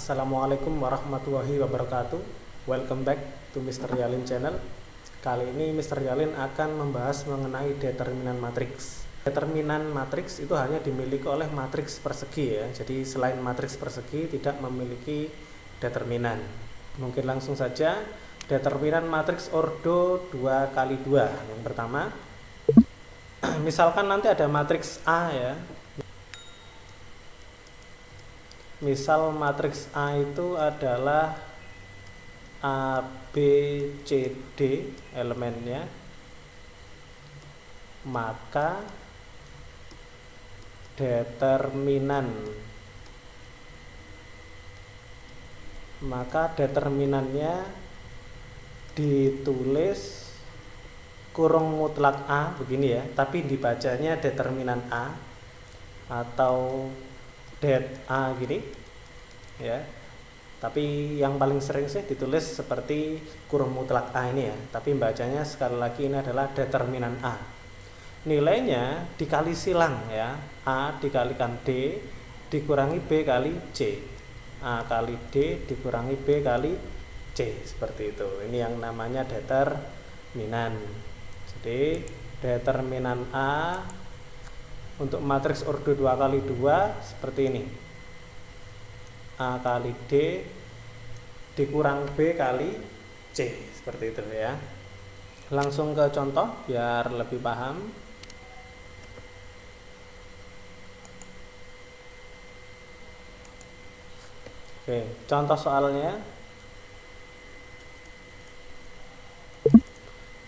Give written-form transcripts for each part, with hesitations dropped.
Assalamualaikum warahmatullahi wabarakatuh. Welcome back to Mr. Yalin channel. Kali ini Mr. Yalin akan membahas mengenai determinan matriks. Determinan matriks itu hanya dimiliki oleh matriks persegi ya. Jadi selain matriks persegi tidak memiliki determinan. Mungkin langsung saja. Determinan matriks ordo 2 kali 2. Yang pertama, misalkan nanti ada matriks A ya. Misal matriks A itu adalah A, B, C, D elemennya, maka determinannya ditulis kurung mutlak A begini ya, tapi dibacanya determinan A atau det A gini ya, tapi yang paling sering sih ditulis seperti kurung mutlak A ini ya, tapi bacanya sekali lagi ini adalah determinan A. Nilainya dikali silang ya, A dikalikan D dikurangi B kali C, A kali D dikurangi B kali C, seperti itu. Ini yang namanya determinan. Jadi determinan A untuk matriks ordo 2 kali 2 seperti ini. A kali D dikurang B kali C, seperti itu ya. Langsung ke contoh biar lebih paham. Oke, contoh soalnya.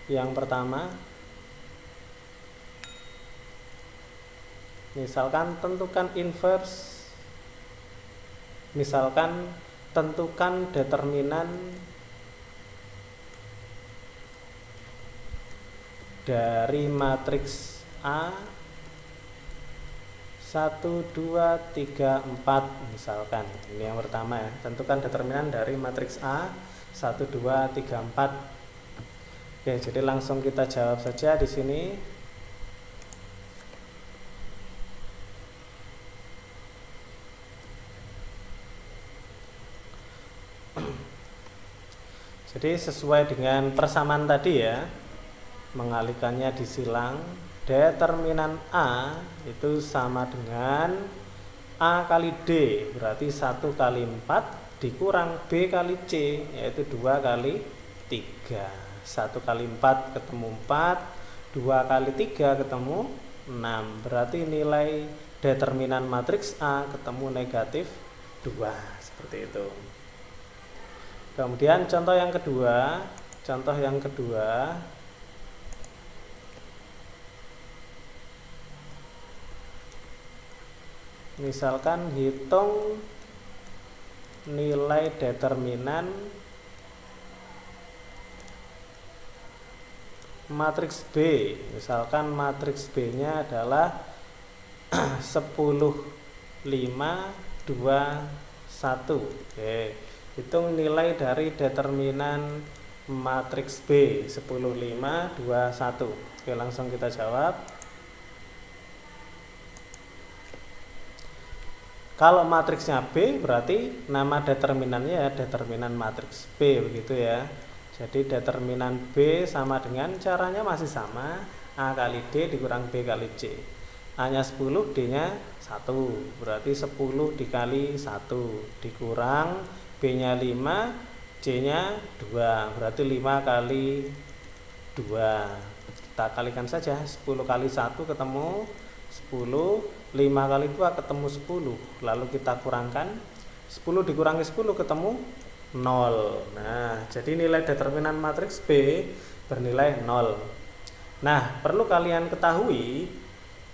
Yang pertama, misalkan tentukan determinan dari matriks A 1, 2, 3, 4 misalkan. Ini yang pertama ya, tentukan determinan dari matriks A 1, 2, 3, 4. Oke, jadi langsung kita jawab saja di sini. Jadi sesuai dengan persamaan tadi ya, mengalihkannya disilang, determinan A itu sama dengan A kali D, berarti 1 kali 4 dikurang B kali C, yaitu 2 kali 3. 1 kali 4 ketemu 4, 2 kali 3 ketemu 6, berarti nilai determinan matriks A ketemu negatif 2, seperti itu. Kemudian contoh yang kedua, misalkan hitung nilai determinan matriks B. Misalkan matriks B-nya adalah 10, 5, 2, 1. Oke. Hitung nilai dari determinan matriks B 10, 5, 2, 1. Oke, langsung kita jawab. Kalau matriksnya B berarti nama determinannya ya determinan matriks B begitu ya. Jadi determinan B sama dengan caranya masih sama, A kali D dikurang B kali C. A-nya 10, D-nya 1, berarti 10 dikali 1 dikurang B-nya 5, C-nya 2, berarti 5 kali 2. Kita kalikan saja, 10 kali 1 ketemu 10, 5 kali 2 ketemu 10. Lalu kita kurangkan, 10 dikurangi 10 ketemu 0. Nah, jadi nilai determinan matriks B bernilai 0. Nah, perlu kalian ketahui,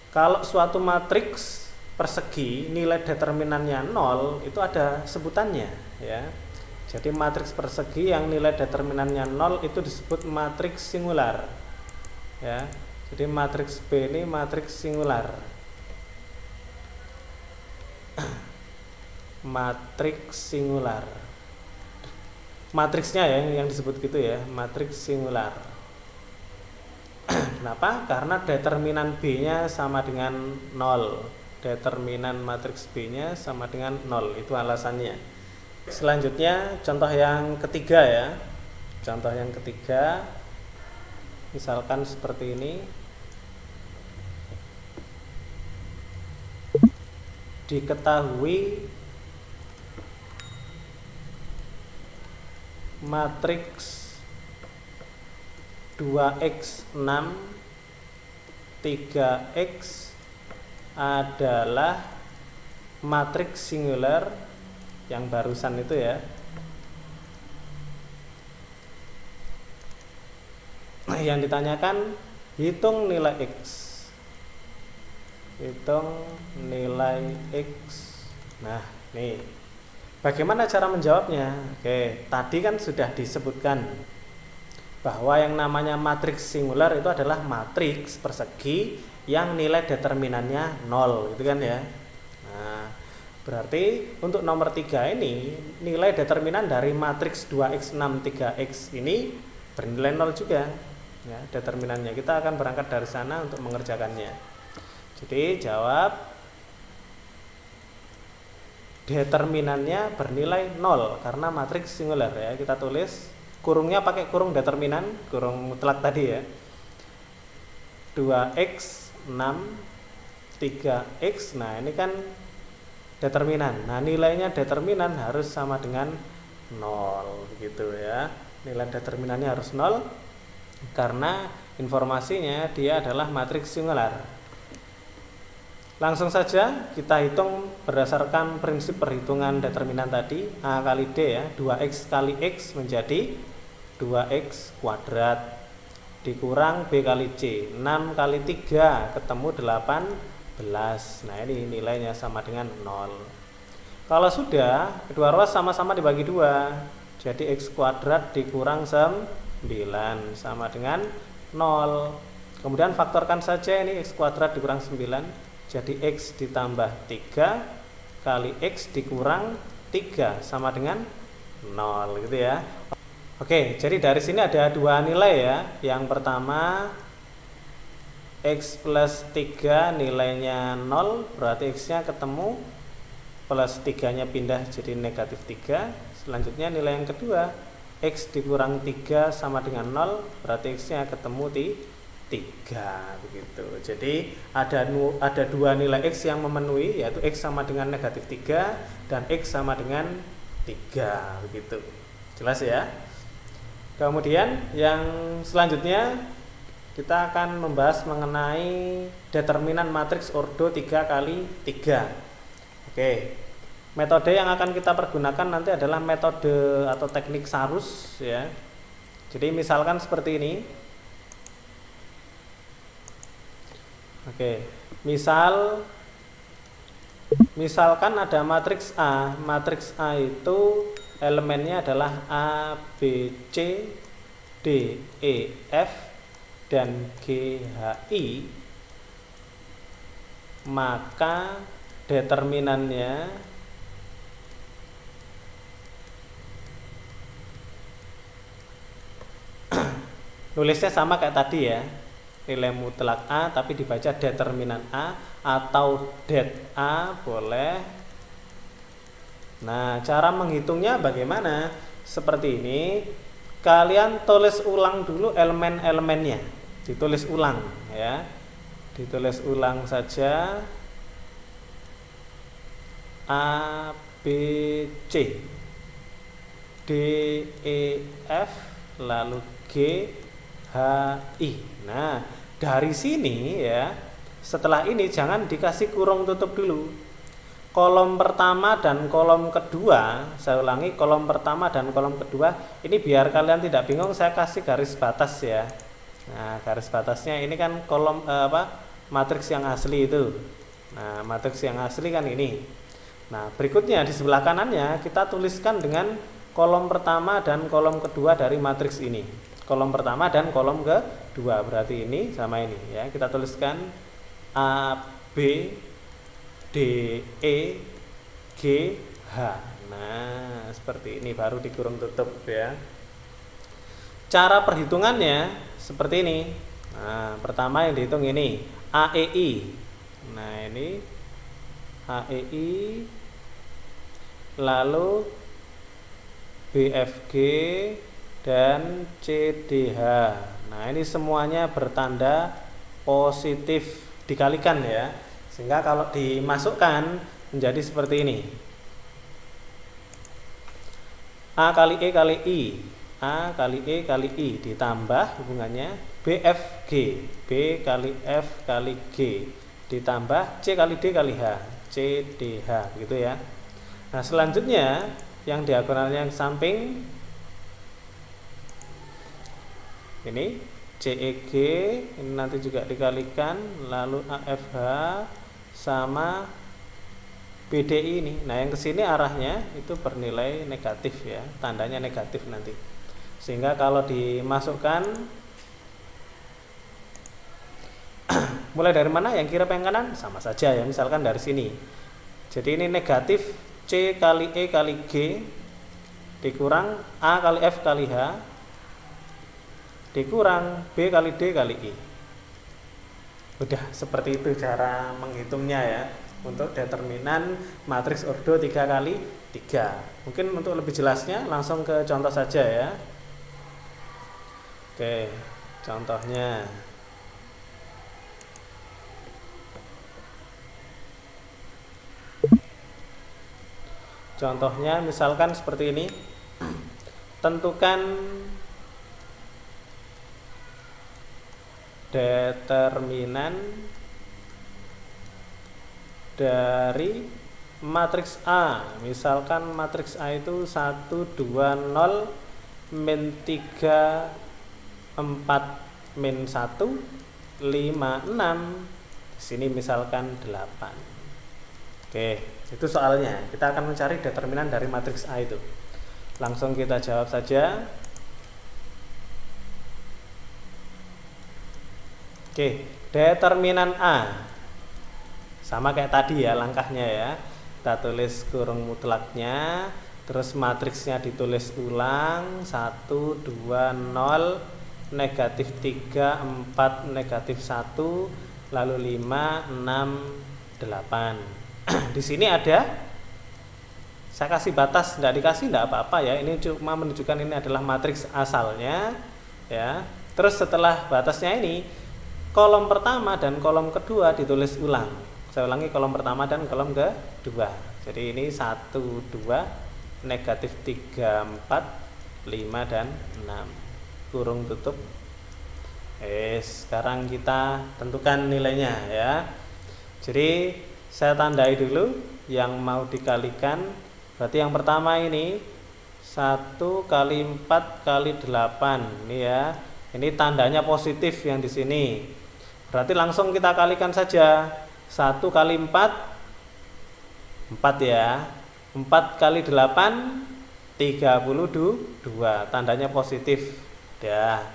kalau suatu matriks persegi nilai determinannya 0 itu ada sebutannya ya. Jadi matriks persegi yang nilai determinannya 0 itu disebut matriks singular ya. Jadi matriks B ini matriks singular. Matriks singular. Matriksnya ya yang disebut gitu ya, matriks singular. Kenapa? Karena determinan B-nya sama dengan 0. Determinan matriks B-nya sama dengan 0. Itu alasannya. Selanjutnya contoh yang ketiga ya. Contoh yang ketiga, misalkan seperti ini. Diketahui matriks 2x6 3x adalah matriks singular yang barusan itu ya. Yang ditanyakan hitung nilai x. Hitung nilai x. Nah, nih. Bagaimana cara menjawabnya? Oke, tadi kan sudah disebutkan bahwa yang namanya matriks singular itu adalah matriks persegi yang nilai determinannya 0, gitu kan ya. Nah, berarti untuk nomor 3 ini nilai determinan dari matriks 2x6 3x ini bernilai 0 juga. Ya, determinannya kita akan berangkat dari sana untuk mengerjakannya. Jadi jawab determinannya bernilai 0 karena matriks singular ya. Kita tulis kurungnya pakai kurung determinan, kurung mutlak tadi ya. 2x 6 3x. Nah, ini kan determinan. Nah, nilainya determinan harus sama dengan 0 gitu ya. Nilai determinannya harus 0 karena informasinya dia adalah matriks singular. Langsung saja kita hitung berdasarkan prinsip perhitungan determinan tadi, A kali D ya. 2x kali x menjadi 2x kuadrat dikurang B kali C. 6 kali 3 ketemu 18. Nah, ini nilainya sama dengan 0. Kalau sudah, kedua ruas sama-sama dibagi 2. Jadi x kuadrat dikurang 9 sama dengan 0. Kemudian faktorkan saja ini x kuadrat dikurang 9. Jadi x ditambah 3 kali x dikurang 3 sama dengan 0 gitu ya. Oke, jadi dari sini ada dua nilai ya. Yang pertama x plus 3 nilainya 0, berarti x-nya ketemu, plus 3-nya pindah jadi negatif 3. Selanjutnya nilai yang kedua, x dikurang 3 sama dengan 0, berarti x-nya ketemu di 3 begitu. Jadi ada dua nilai x yang memenuhi, yaitu x sama dengan negatif 3 dan x sama dengan 3 begitu. Jelas ya? Kemudian yang selanjutnya kita akan membahas mengenai determinan matriks ordo 3 kali 3. Oke. Metode yang akan kita pergunakan nanti adalah metode atau teknik Sarus ya. Jadi misalkan seperti ini. Oke, misalkan ada matriks A. Matriks A itu elemennya adalah A, B, C, D, E, F dan G, H, I. Maka determinannya nulisnya sama kayak tadi ya. Nilai mutlak A tapi dibaca determinan A atau det A boleh. Nah, cara menghitungnya bagaimana? Seperti ini. Kalian tulis ulang dulu elemen-elemennya. Ditulis ulang ya. Ditulis ulang saja. A, B, C, D, E, F, lalu G, H, I. Nah, dari sini ya, setelah ini jangan dikasih kurung tutup dulu. Kolom pertama dan kolom kedua, saya ulangi, kolom pertama dan kolom kedua, ini biar kalian tidak bingung, saya kasih garis batas ya. Nah, garis batasnya ini kan kolom matriks yang asli itu. Nah, matriks yang asli kan ini. Nah, berikutnya di sebelah kanannya kita tuliskan dengan kolom pertama dan kolom kedua dari matriks ini. Kolom pertama dan kolom kedua, berarti ini sama ini ya. Kita tuliskan A, B, D, E, G, H. Nah, seperti ini baru dikurung tutup ya. Cara perhitungannya seperti ini. Nah, pertama yang dihitung ini A, E, I. Nah, ini A, E, I. Lalu BFG, dan CDH. Nah, ini semuanya bertanda positif dikalikan ya. Sehingga kalau dimasukkan menjadi seperti ini. A kali E kali I, A kali E kali I ditambah hubungannya BFG, B kali F kali G ditambah C kali D kali H, CDH, begitu ya. Nah, selanjutnya yang diagonalnya yang samping ini CEG, ini nanti juga dikalikan, lalu AFH sama BDI ini. Nah, yang kesini arahnya itu bernilai negatif ya, tandanya negatif nanti. Sehingga kalau dimasukkan mulai dari mana, yang kiri apa yang kanan sama saja ya, misalkan dari sini. Jadi ini negatif C kali E kali G dikurang A kali F kali H dikurang B kali D kali I. Udah seperti itu cara menghitungnya ya, untuk determinan matriks ordo 3 kali 3. Mungkin untuk lebih jelasnya langsung ke contoh saja ya. Oke, contohnya misalkan seperti ini. Tentukan determinan dari matriks A. Misalkan matriks A itu 1 2 0 min 3 4 min 1 5 6. Sini misalkan 8. Oke, itu soalnya. Kita akan mencari determinan dari matriks A itu. Langsung kita jawab saja. Oke, determinan A sama kayak tadi ya langkahnya ya. Kita tulis kurung mutlaknya, terus matriksnya ditulis ulang 1 2 0 negatif 3 4 negatif 1 lalu 5 6 8. Di sini ada, saya kasih batas, tidak dikasih tidak apa-apa ya. Ini cuma menunjukkan ini adalah matriks asalnya ya. Terus setelah batasnya ini, kolom pertama dan kolom kedua ditulis ulang. Saya ulangi, kolom pertama dan kolom kedua. Jadi ini 1 2 negatif 3 4 5 dan 6 kurung tutup. Sekarang kita tentukan nilainya ya. Jadi saya tandai dulu yang mau dikalikan. Berarti yang pertama ini 1 kali 4 kali 8 ini ya. Ini tandanya positif yang di sini. Berarti langsung kita kalikan saja. 1 kali 4 4 ya. 4 kali 8 32, tandanya positif. Dah.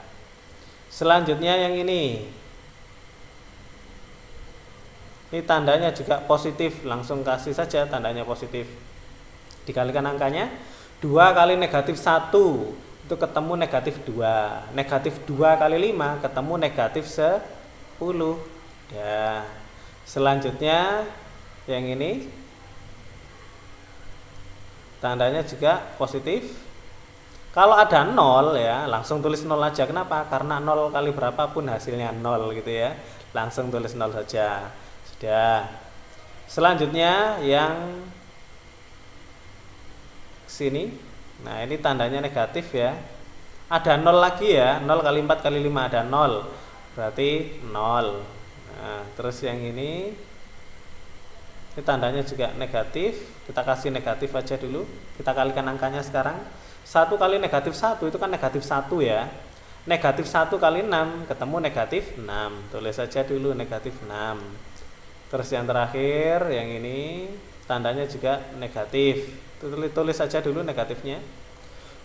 Selanjutnya yang ini. Ini tandanya juga positif, langsung kasih saja tandanya positif. Dikalikan angkanya 2 kali negatif 1 itu ketemu negatif 2. Negatif 2 kali 5 ketemu negatif 10. Ya. Selanjutnya yang ini tandanya juga positif. Kalau ada 0 ya, langsung tulis 0 aja. Kenapa? Karena 0 kali berapapun hasilnya 0 gitu ya. Langsung tulis 0 saja. Sudah. Selanjutnya yang sini. Nah, ini tandanya negatif ya. Ada 0 lagi ya. 0 kali 4 kali 5 ada 0. Berarti 0. Nah, terus yang ini tandanya juga negatif. Kita kasih negatif aja dulu. Kita kalikan angkanya sekarang. 1 kali negatif 1 itu kan negatif 1 ya. Negatif 1 kali 6 ketemu negatif 6. Tulis saja dulu negatif 6. Terus yang terakhir yang ini tandanya juga negatif. Tulis saja dulu negatifnya.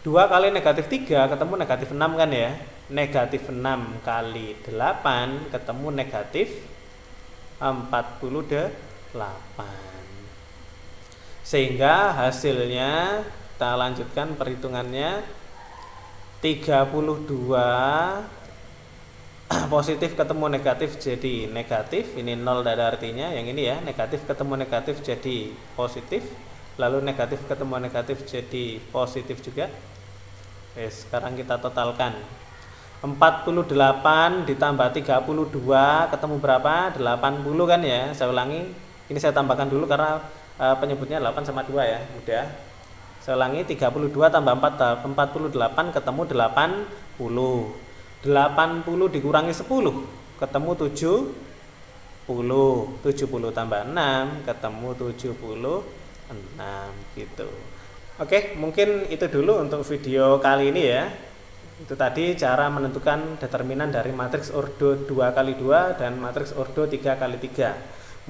2 kali negatif 3 ketemu negatif 6 kan ya. Negatif 6 kali 8 ketemu negatif 48. Sehingga hasilnya kita lanjutkan perhitungannya 32 positif ketemu negatif jadi negatif. Ini 0 tidak ada artinya. Yang ini ya, negatif ketemu negatif jadi positif. lalu negatif ketemu negatif jadi positif juga. Oke, sekarang kita totalkan. 48 ditambah 32 ketemu berapa? 80 kan ya. Saya ulangi, ini saya tambahkan dulu karena penyebutnya 8 sama 2 ya, mudah. Saya ulangi, 32 tambah 48 ketemu 80. 80 dikurangi 10 ketemu 70. 70 tambah 6 ketemu 76 gitu. Oke, mungkin itu dulu untuk video kali ini ya. Itu tadi cara menentukan determinan dari matriks ordo 2x2 dan matriks ordo 3x3.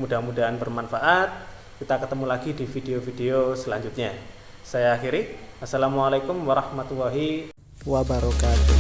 Mudah-mudahan bermanfaat. Kita ketemu lagi di video-video selanjutnya. Saya akhiri. Assalamualaikum warahmatullahi wabarakatuh.